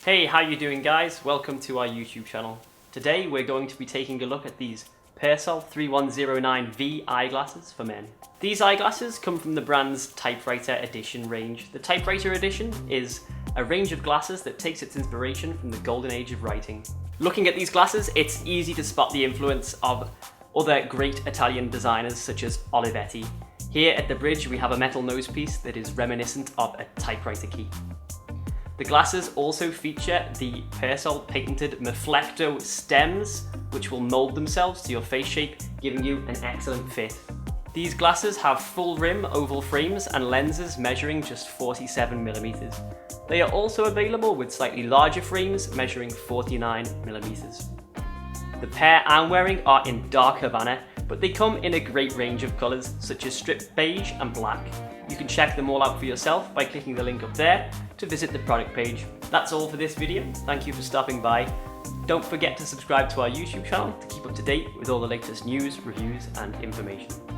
Hey, how you doing guys? Welcome to our YouTube channel. Today we're going to be taking a look at these Persol 3109V eyeglasses for men. These eyeglasses come from the brand's Typewriter Edition range. The Typewriter Edition is a range of glasses that takes its inspiration from the golden age of writing. Looking at these glasses, it's easy to spot the influence of other great Italian designers such as Olivetti. Here at the bridge we have a metal nosepiece that is reminiscent of a typewriter key. The glasses also feature the Persol patented Meflecto stems, which will mold themselves to your face shape, giving you an excellent fit. These glasses have full rim oval frames and lenses measuring just 47mm. They are also available with slightly larger frames measuring 49mm. The pair I'm wearing are in dark Havana, but they come in a great range of colours such as strip beige and black. You can check them all out for yourself by clicking the link up there to visit the product page. That's all for this video. Thank you for stopping by. Don't forget to subscribe to our YouTube channel to keep up to date with all the latest news, reviews and information.